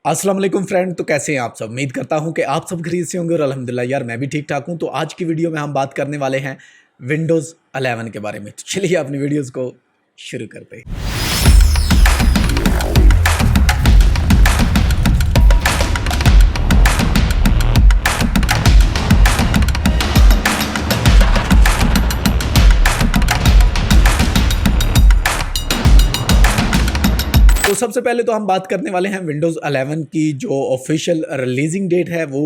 अस्सलाम वालेकुम फ्रेंड। तो कैसे हैं आप सब? उम्मीद करता हूं कि आप सब खैरियत से होंगे और अल्हम्दुलिल्लाह यार मैं भी ठीक ठाक हूं। तो आज की वीडियो में हम बात करने वाले हैं विंडोज़ 11 के बारे में। तो चलिए अपनी वीडियोस को शुरू करते हैं। तो सबसे पहले तो हम बात करने वाले हैं विंडोज़ 11 की जो ऑफिशियल रिलीजिंग डेट है वो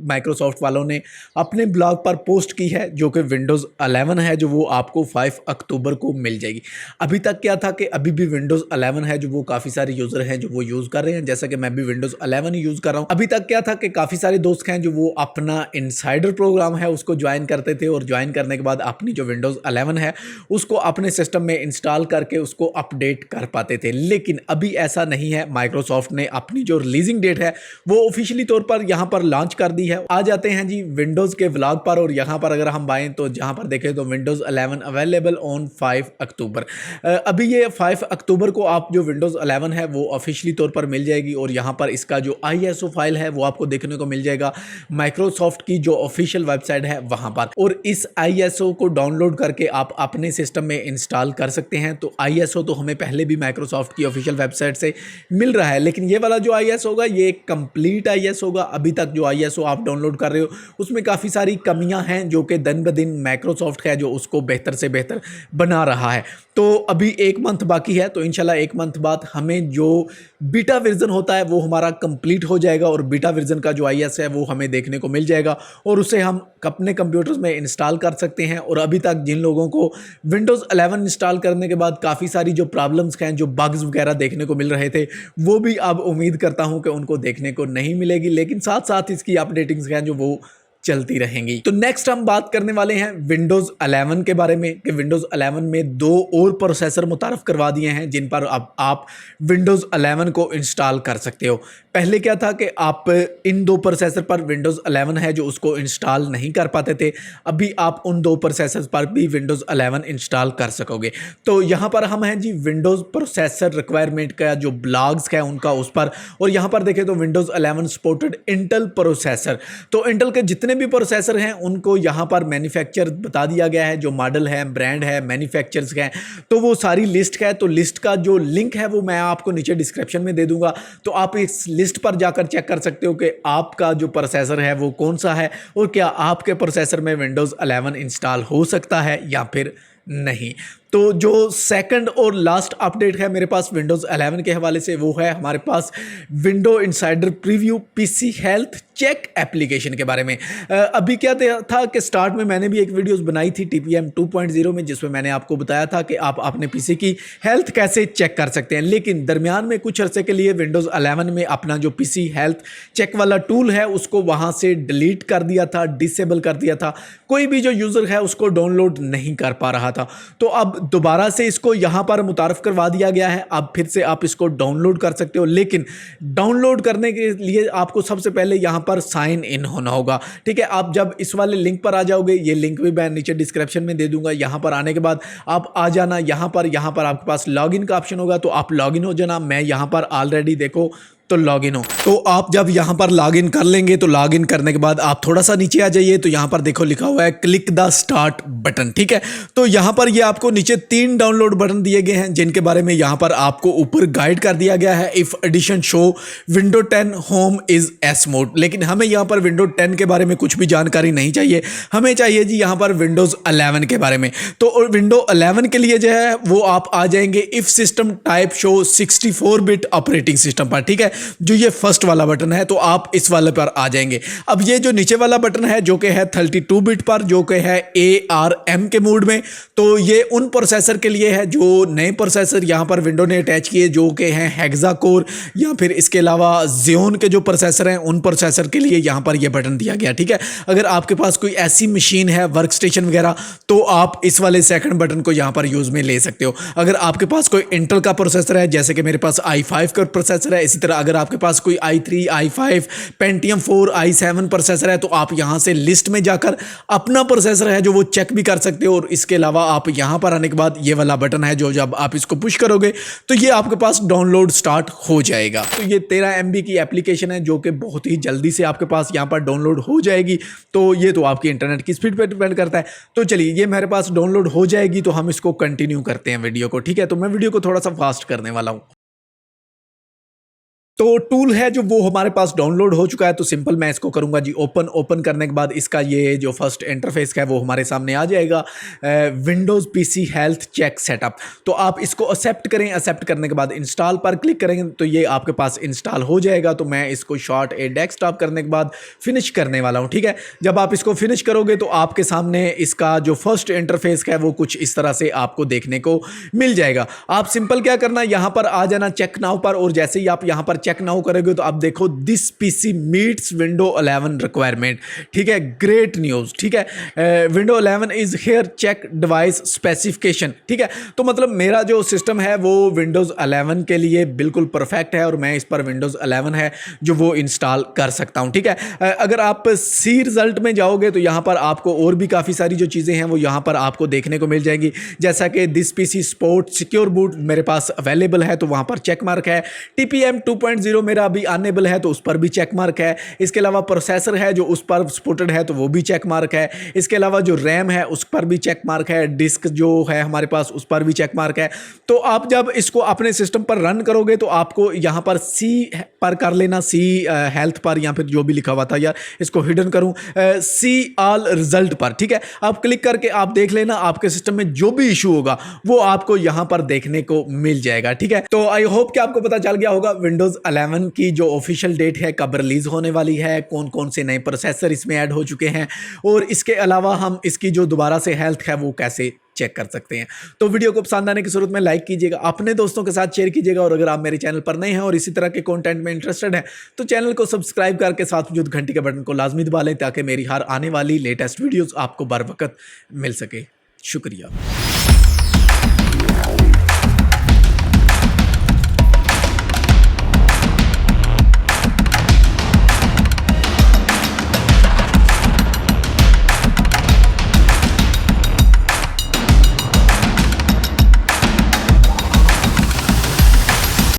माइक्रोसॉफ्ट वालों ने अपने ब्लॉग पर पोस्ट की है, जो कि विंडोज़ 11 है, जो वो आपको 5 अक्टूबर को मिल जाएगी। अभी तक क्या था कि अभी भी विंडोज़ 11 है जो वो काफ़ी सारे यूज़र हैं जो वो यूज़ कर रहे हैं, जैसा कि मैं भी विंडोज़ 11 ही यूज़ कर रहा हूँ। अभी तक क्या था कि काफ़ी सारे दोस्त हैं जो वो अपना इनसाइडर प्रोग्राम है उसको ज्वाइन करते थे और ज्वाइन करने के बाद अपनी जो विंडोज़ 11 है उसको अपने सिस्टम में इंस्टॉल करके उसको अपडेट कर पाते थे। लेकिन अभी ऐसा नहीं है। माइक्रोसॉफ्ट ने अपनी जो रिलीजिंग डेट है वो ऑफिशियली तौर पर यहाँ पर लॉन्च कर दी है। आ जाते हैं जी विंडोज़ के व्लॉग पर, और यहाँ पर अगर हम आएँ तो जहाँ पर देखें तो विंडोज़ 11 अवेलेबल ऑन 5 अक्टूबर। अभी ये 5 अक्टूबर को आप जो विंडोज़ 11 है वो ऑफिशियली तौर पर मिल जाएगी, और यहाँ पर इसका जो ISO फाइल है वो आपको देखने को मिल जाएगा माइक्रोसॉफ्ट की जो ऑफिशियल वेबसाइट है वहाँ पर, और इस ISO को डाउनलोड करके आप अपने सिस्टम में इंस्टॉल कर सकते हैं। तो ISO तो हमें पहले भी माइक्रोसॉफ्ट की ऑफिशियल वेबसाइट से मिल रहा है, लेकिन ये वाला जो ISO होगा ये कंप्लीट ISO होगा। अभी तक जो ISO आप डाउनलोड कर रहे हो उसमें काफ़ी सारी कमियां हैं जो कि दिन ब दिन माइक्रोसॉफ्ट है जो उसको बेहतर से बेहतर बना रहा है। तो अभी 1 मंथ बाकी है, तो इंशाल्लाह 1 मंथ बाद हमें जो बीटा वर्जन होता है वो हमारा कंप्लीट हो जाएगा, और बीटा वर्जन का जो ISO है वो हमें देखने को मिल जाएगा और उसे हम अपने कंप्यूटर्स में इंस्टॉल कर सकते हैं। और अभी तक जिन लोगों को विंडोज़ 11 इंस्टॉल करने के बाद काफ़ी सारी जो प्रॉब्लम्स हैं, जो बग्स वगैरह देखने को मिल रहे थे, वो भी अब उम्मीद करता हूं कि उनको देखने को नहीं मिलेगी, लेकिन साथ साथ इसकी अपडेटिंग्स हैं जो वो चलती रहेंगी। तो नेक्स्ट हम बात करने वाले हैं विंडोज़ 11 के बारे में कि विंडोज़ 11 में 2 और प्रोसेसर मुतारफ़ करवा दिए हैं जिन पर अब आप विंडोज़ 11 को इंस्टॉल कर सकते हो। पहले क्या था कि आप इन 2 प्रोसेसर पर विंडोज़ 11 है जो उसको इंस्टॉल नहीं कर पाते थे, अभी आप उन 2 प्रोसेसर पर भी विंडोज़ 11 इंस्टॉल कर सकोगे। तो यहाँ पर हम हैं जी विंडोज़ प्रोसेसर रिक्वायरमेंट का जो ब्लॉग्स है उनका उस पर, और यहाँ पर देखें तो विंडोज़ 11 सपोर्टेड इंटेल प्रोसेसर। तो इंटेल के जितने भी प्रोसेसर हैं उनको यहाँ पर मैन्युफैक्चर बता दिया गया है, जो मॉडल है, ब्रांड है, मैन्युफैक्चरर्स हैं, तो वो सारी लिस्ट है। तो लिस्ट का जो लिंक है वो मैं आपको नीचे डिस्क्रिप्शन में दे दूंगा, तो आप इस लिस्ट पर जाकर चेक कर सकते हो कि आपका जो प्रोसेसर है वो कौन सा है और क्या आपके प्रोसेसर में विंडोज़ 11 इंस्टॉल हो सकता है या फिर नहीं। तो जो सेकंड और लास्ट अपडेट है मेरे पास विंडोज़ 11 के हवाले से वो है हमारे पास window insider preview PC health check application के बारे में। अभी क्या था कि स्टार्ट में मैंने भी एक वीडियोस बनाई थी TPM 2.0 में, जिसमें मैंने आपको बताया था कि आप अपने पीसी की हेल्थ कैसे चेक कर सकते हैं, लेकिन दरमियान में कुछ अरसे के लिए विंडोज़ 11 में अपना जो पीसी हेल्थ चेक वाला टूल है उसको वहाँ से डिलीट कर दिया था, डिसेबल कर दिया था। कोई भी जो यूज़र है उसको डाउनलोड नहीं कर पा रहा था। तो अब दोबारा से इसको यहाँ पर मुतारफ़ करवा दिया गया है। अब फिर से आप इसको डाउनलोड कर सकते हो, लेकिन डाउनलोड करने के लिए आपको सबसे पहले यहाँ पर साइन इन होना होगा। ठीक है, आप जब इस वाले लिंक पर आ जाओगे, ये लिंक भी मैं नीचे डिस्क्रिप्शन में दे दूंगा, यहाँ पर आने के बाद आप आ जाना, यहाँ पर आपके पास लॉगिन का ऑप्शन होगा, तो आप लॉगिन हो जाना। मैं यहाँ पर ऑलरेडी देखो तो लॉगिन हो, तो आप जब यहाँ पर लॉगिन कर लेंगे तो लॉगिन करने के बाद आप थोड़ा सा नीचे आ जाइए, तो यहाँ पर देखो लिखा हुआ है क्लिक द स्टार्ट बटन। ठीक है, तो यहाँ पर ये आपको नीचे 3 डाउनलोड बटन दिए गए हैं जिनके बारे में यहाँ पर आपको ऊपर गाइड कर दिया गया है। If edition show window 10 home is S mode, लेकिन हमें यहाँ पर विंडो 10 के बारे में कुछ भी जानकारी नहीं चाहिए, हमें चाहिए जी यहाँ पर विंडोज़ 11 के बारे में। तो विंडो 11 के लिए जो है वो आप आ जाएंगे if system type show 64 bit operating system पर। ठीक है, जो ये फर्स्ट वाला बटन है तो आप इस वाले पर आ जाएंगे। अब ये जो नीचे वाला बटन है जो कि है 32 बिट पर, जो कि है ARM के मोड में, तो ये उन प्रोसेसर के लिए है जो नए प्रोसेसर यहाँ पर विंडो ने अटैच किए, जो कि हैं हेक्सा कोर या फिर इसके अलावा Xeon के जो प्रोसेसर हैं उन प्रोसेसर के लिए यहाँ पर ये बटन दिया गया। ठीक है, अगर आपके पास कोई ऐसी मशीन है वर्क स्टेशन वगैरह तो आप इस वाले सेकंड बटन को यहाँ पर यूज़ में ले सकते हो। अगर आपके पास कोई इंटेल का प्रोसेसर है, जैसे कि मेरे पास i5 का प्रोसेसर है, इसी तरह अगर आपके पास कोई i3, i5, Pentium 4, i7 processor है तो आप यहाँ से लिस्ट में जाकर अपना प्रोसेसर है जो वो चेक भी कर सकते हो। और इसके अलावा आप यहाँ पर आने के बाद ये वाला बटन है जो जब आप इसको पुश करोगे तो ये आपके पास डाउनलोड स्टार्ट हो जाएगा। तो ये 13 MB की एप्लीकेशन है जो कि बहुत ही जल्दी से आपके पास यहाँ पर डाउनलोड हो जाएगी। तो ये तो आपकी इंटरनेट की स्पीड पे डिपेंड करता है। तो चलिए ये मेरे पास डाउनलोड हो जाएगी तो हम इसको कंटिन्यू करते हैं वीडियो को। ठीक है, तो मैं वीडियो को थोड़ा सा फास्ट करने वाला हूँ। तो टूल है जो वो हमारे पास डाउनलोड हो चुका है। तो सिंपल मैं इसको करूंगा जी ओपन करने के बाद इसका ये जो फर्स्ट इंटरफेस है वो हमारे सामने आ जाएगा, Windows PC health check setup. तो आप इसको एक्सेप्ट करें, एक्सेप्ट करने के बाद इंस्टॉल पर क्लिक करेंगे तो ये आपके पास इंस्टॉल हो जाएगा। तो मैं इसको शॉर्ट ए डेस्कटॉप करने के बाद फिनिश करने वाला हूँ। ठीक है, जब आप इसको फिनिश करोगे तो आपके सामने इसका जो फर्स्ट इंटरफेस है वो कुछ इस तरह से आपको देखने को मिल जाएगा। आप सिंपल क्या करना, यहाँ पर आ जाना चेक नाउ पर, और जैसे ही आप यहाँ पर चेक नाउ करोगे तो आप देखो this PC meets window 11 requirement. ठीक है, ग्रेट न्यूज़। ठीक है, window 11 is here, check device specification. ठीक है, तो मतलब मेरा जो सिस्टम है वो विंडोज़ 11 के लिए बिल्कुल परफेक्ट है और मैं इस पर विंडोज़ 11 है जो वो इंस्टॉल कर सकता हूँ। ठीक है, अगर आप सी रिजल्ट में जाओगे तो यहाँ पर आपको और भी काफ़ी सारी जो चीज़ें हैं वो यहाँ पर आपको देखने को मिल जाएगी, जैसा कि this PC support secure boot मेरे पास अवेलेबल है तो वहाँ पर चेक मार्क है। TPM 2.0 मेरा अभी अनेबल है तो उस पर भी चेक मार्क है। इसके अलावा प्रोसेसर है जो उस पर सपोर्टेड है तो वो भी चेक मार्क है। इसके अलावा जो रैम है उस पर भी चेक मार्क है। डिस्क जो है हमारे पास उस पर भी चेक मार्क है। तो आप जब इसको अपने सिस्टम पर रन करोगे तो आपको यहाँ पर सी पर कर लेना, सी हेल्थ पर, या फिर जो भी लिखा हुआ था यार इसको हिडन करूँ, सी ऑल रिजल्ट पर। ठीक है, आप क्लिक करके आप देख लेना आपके सिस्टम में जो भी इशू होगा वो आपको यहाँ पर देखने को मिल जाएगा। ठीक है, तो आई होप कि आपको पता चल गया होगा विंडोज़ 11 की जो ऑफिशियल डेट है कब रिलीज होने वाली है, कौन कौन से नए प्रोसेसर इसमें ऐड हो चुके हैं, और इसके अलावा हम इसकी जो दोबारा से हेल्थ है वो कैसे चेक कर सकते हैं। तो वीडियो को पसंद आने की सूरत में लाइक कीजिएगा, अपने दोस्तों के साथ शेयर कीजिएगा, और अगर आप मेरे चैनल पर नए हैं और इसी तरह के कंटेंट में इंटरेस्टेड हैं तो चैनल को सब्सक्राइब करके साथ मौजूद घंटी के बटन को लाजमी दबा लें ताकि मेरी हर आने वाली लेटेस्ट वीडियोस आपको बर वक्त मिल सके। शुक्रिया।